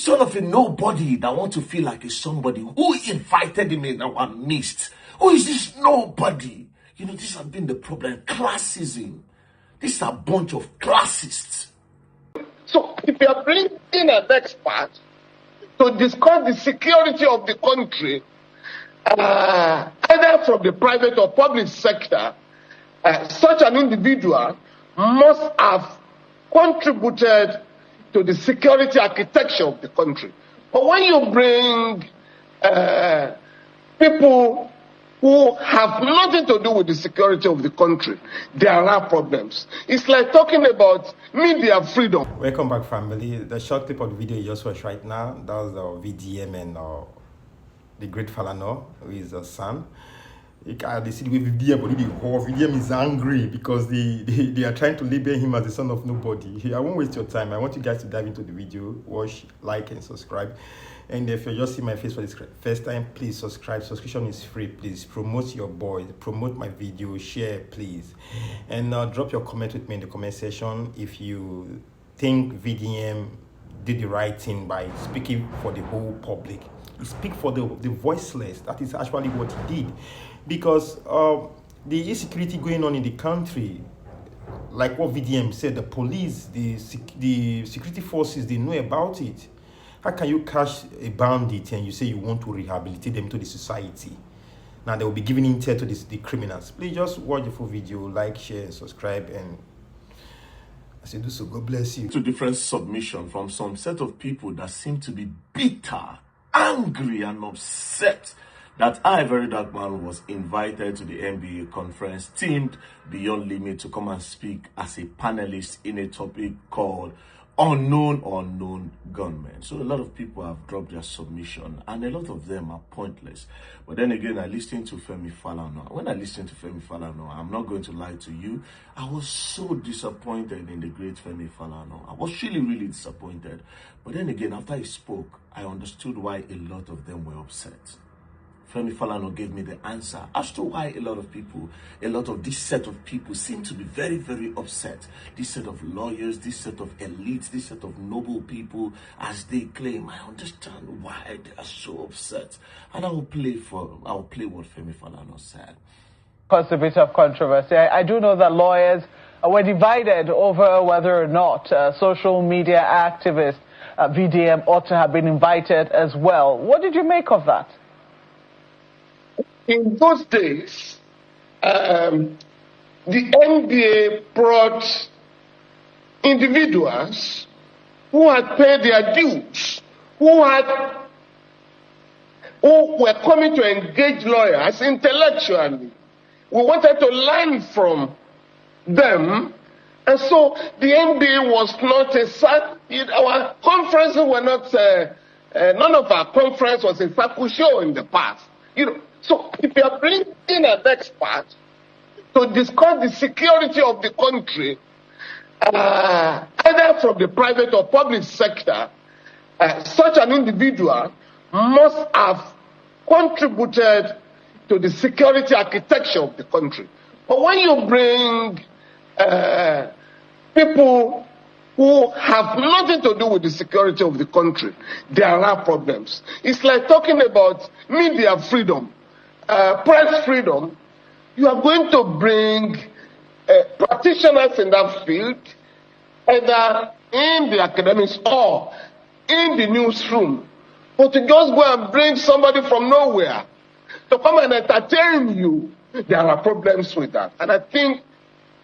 this son of a nobody that want to feel like a somebody? Who invited him in our midst? Who is this nobody? You know, this has been the problem. Classism. This is a bunch of classists. So if you are bringing an expert to discuss the security of the country, either from the private or public sector, such an individual must have contributed to the security architecture of the country. But when you bring people who have nothing to do with the security of the country, there are problems. It's like talking about media freedom. Welcome back, family. The short clip of the video you just watched right now, that was VDM and the great Falana, who is SAN. They see the way VDM is angry because they are trying to label him as the son of nobody. I won't waste your time. I want you guys to dive into the video, watch, like, and subscribe. And if you just see my face for the first time, please subscribe. Subscription is free. Please promote your boy, promote my video, share, please. And drop your comment with me in the comment section if you think VDM did the right thing by speaking for the whole public. He speak for the voiceless. That is actually what he did. Because the insecurity going on in the country, like what VDM said, the police, the security forces, they know about it. How can you catch a bandit and you say you want to rehabilitate them to the society? Now they will be giving intel to the criminals. Please just watch the full video, like, share, and subscribe, and as you do so, God bless you. To different submission from some set of people that seem to be bitter, angry, and upset that I, VeryDarkMan, was invited to the NBA conference themed Beyond Limit to come and speak as a panelist in a topic called unknown gunmen. So a lot of people have dropped their submission and a lot of them are pointless. But then again, I listened to Femi Falana. When I listened to Femi Falana, I'm not going to lie to you, I was so disappointed in the great Femi Falana. I was really disappointed. But then again, after he spoke, I understood why a lot of them were upset. Femi Falana gave me the answer as to why a lot of this set of people seem to be very upset. This set of lawyers, this set of elites, this set of noble people, as they claim. I understand why they are so upset. And I'll play what Femi Falana said. Caused a bit of controversy. I do know that lawyers were divided over whether or not social media activist VDM ought to have been invited as well. What did you make of that? In those days, the NBA brought individuals who had paid their dues, who were coming to engage lawyers intellectually. We wanted to learn from them, and so the NBA was not our conferences were not. None of our conference was a circle show in the past, you know. So if you are bringing an expert to discuss the security of the country, either from the private or public sector, such an individual must have contributed to the security architecture of the country. But when you bring people who have nothing to do with the security of the country, there are problems. It's like talking about media freedom. Press freedom. You are going to bring practitioners in that field, either in the academics or in the newsroom. But to just go and bring somebody from nowhere to come and entertain you, there are problems with that. And I think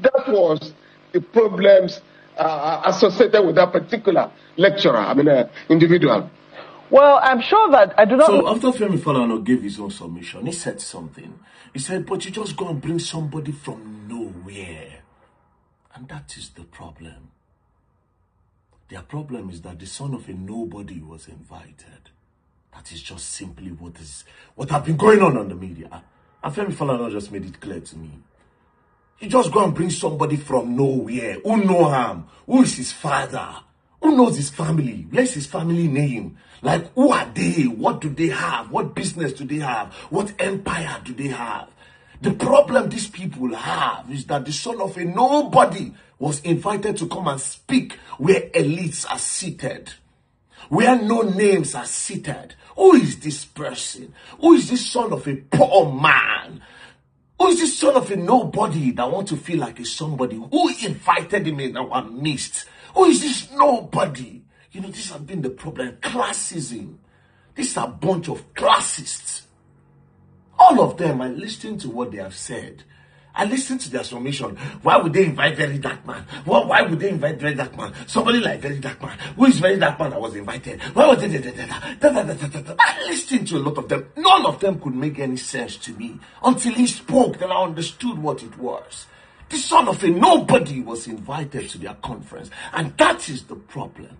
that was the problems associated with that particular lecturer, individual. Well, I'm sure that I do not... So after Femi Falana gave his own submission, he said something. He said, but you just go and bring somebody from nowhere. And that is the problem. Their problem is that the son of a nobody was invited. That is just simply what has been going on the media. And Femi Falana just made it clear to me. You just go and bring somebody from nowhere. Who know him? Who is his father? Who knows his family? Where's his family name? Like, who are they? What do they have? What business do they have? What empire do they have? The problem these people have is that the son of a nobody was invited to come and speak where elites are seated. where no names are seated. Who is this person? Who is this son of a poor man? Who is this son of a nobody that wants to feel like a somebody? Who invited him in our midst? Who is this nobody? You know, this has been the problem. Classism. These are a bunch of classists. All of them, I listened to what they have said. I listened to their summation. Why would they invite VeryDarkMan? Why would they invite VeryDarkMan? Somebody like VeryDarkMan. Who is VeryDarkMan that was invited? Why would they? I listened to a lot of them. None of them could make any sense to me. Until he spoke, then I understood what it was. The son of a nobody was invited to their conference. And that is the problem.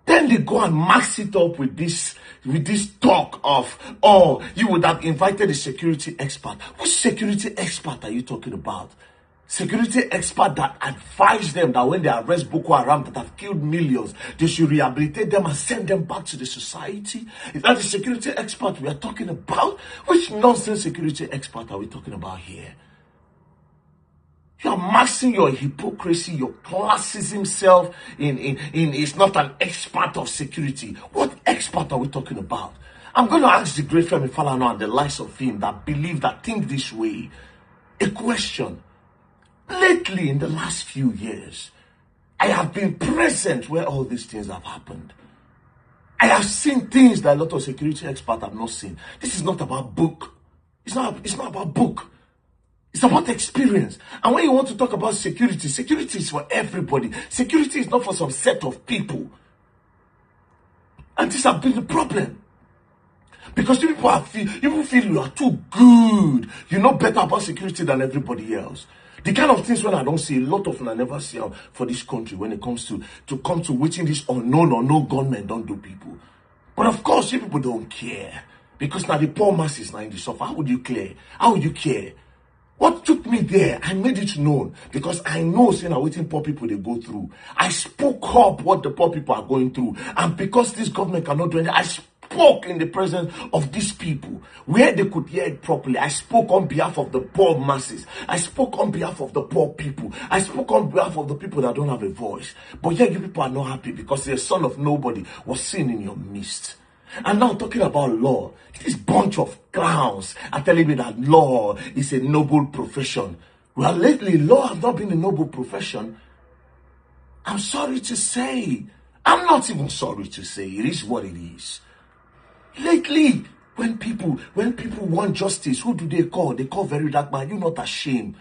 Then they go and max it up with this talk of, oh, you would have invited a security expert. Which security expert are you talking about? Security expert that advised them that when they arrest Boko Haram that have killed millions, they should rehabilitate them and send them back to the society? Is that the security expert we are talking about? Which nonsense security expert are we talking about here? You are maxing your hypocrisy, your classism self in is not an expert of security. What expert are we talking about? I'm going to ask the great Femi Falana and the likes of him that believe, that think this way, a question. Lately, in the last few years, I have been present where all these things have happened. I have seen things that a lot of security experts have not seen. This is not about book. It's not about book. It's about experience. And when you want to talk about security, security is for everybody. Security is not for some set of people. And this has been the problem. Because you people feel you are too good. You know better about security than everybody else. The kind of things when I don't see, a lot of them I never see for this country when it comes to come to waiting this unknown or no gunmen don't do people. But of course, you people don't care. Because now the poor masses now in the suffer. How would you care? How would you care? What took me there, I made it known because I know saying I'm waiting poor people they go through. I spoke up what the poor people are going through. And because this government cannot do anything, I spoke in the presence of these people where they could hear it properly. I spoke on behalf of the poor masses. I spoke on behalf of the poor people. I spoke on behalf of the people that don't have a voice. But yet you people are not happy because the son of nobody was seen in your midst. And now talking about law, this bunch of clowns are telling me that law is a noble profession. Well, lately, law has not been a noble profession. I'm sorry to say. I'm not even sorry to say. It is what it is. Lately, when people want justice, who do they call? They call VeryDarkMan. Are you not ashamed?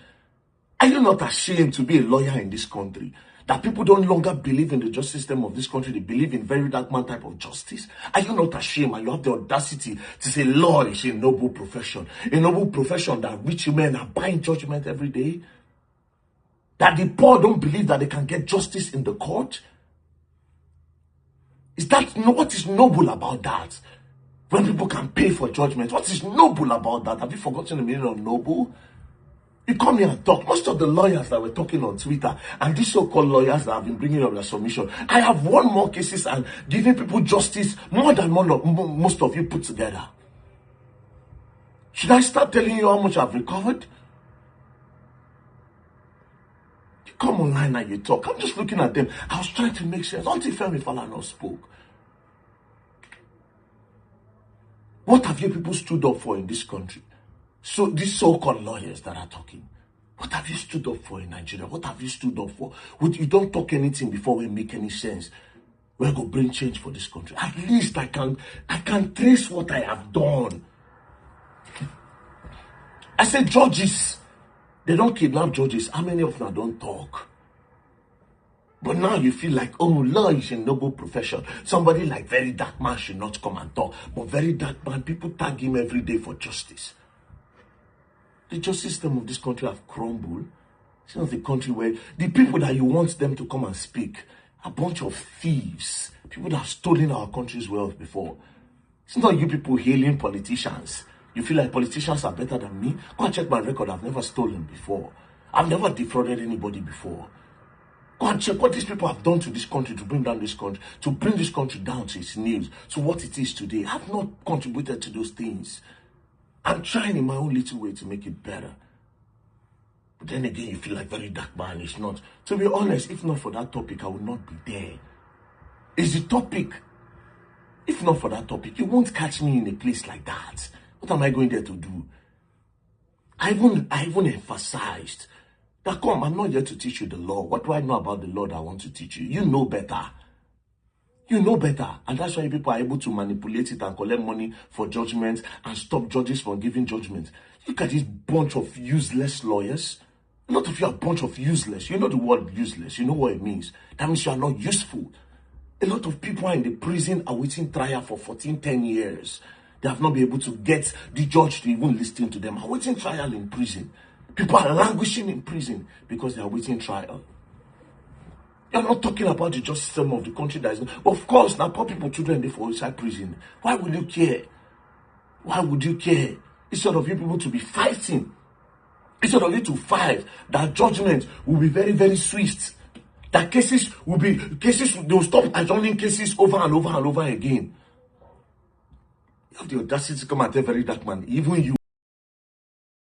Are you not ashamed to be a lawyer in this country? That people don't longer believe in the justice system of this country. They believe in VeryDarkMan type of justice. Are you not ashamed? And you have the audacity to say law is a noble profession. A noble profession that rich men are buying judgment every day. That the poor don't believe that they can get justice in the court. What is noble about that? When people can pay for judgment, what is noble about that? Have you forgotten the meaning of noble? You come here and talk. Most of the lawyers that were talking on Twitter and these so-called lawyers that have been bringing up their submission, I have won more cases and giving people justice more than most of you put together. Should I start telling you how much I've recovered? You come online and you talk. I'm just looking at them. I was trying to make sense until Femi Falana spoke. What have you people stood up for in this country? So these so-called lawyers that are talking, what have you stood up for in Nigeria? What have you stood up for? You don't talk anything before we make any sense. We're going to bring change for this country. At least I can trace what I have done. I said judges, they don't kidnap judges. How many of them don't talk? But now you feel like, oh, law is a noble profession. Somebody like VeryDarkMan should not come and talk. But VeryDarkMan, people tag him every day for justice. The justice system of this country have crumbled. It's not the country where the people that you want them to come and speak, a bunch of thieves, people that have stolen our country's wealth before. It's not you people hailing politicians. You feel like politicians are better than me? Go and check my record. I've never stolen before. I've never defrauded anybody before. Go and check what these people have done to this country to bring down this country, to bring this country down to its knees, to what it is today. I've not contributed to those things. I'm trying in my own little way to make it better. But then again, you feel like VeryDarkMan is not. To be honest, if not for that topic, I would not be there. is the topic. If not for that topic, you won't catch me in a place like that. What am I going there to do? I even emphasized that, come, I'm not here to teach you the law. What do I know about the law that I want to teach you? You know better. You know better. And that's why people are able to manipulate it and collect money for judgment and stop judges from giving judgment. Look at this bunch of useless lawyers. A lot of you are a bunch of useless. You know the word useless. You know what it means. That means you are not useful. A lot of people are in the prison awaiting trial for 10 years. They have not been able to get the judge to even listen to them. Awaiting trial in prison. People are languishing in prison because they are waiting trial. You're not talking about the justice system of the country that is. Of course, now poor people, children, they fall inside prison. Why would you care? Why would you care? Instead of you people to be fighting, instead of you to fight, that judgment will be very, very swift. That they will stop adjourning cases over and over and over again. You have the audacity to come and tell VeryDarkMan, even you.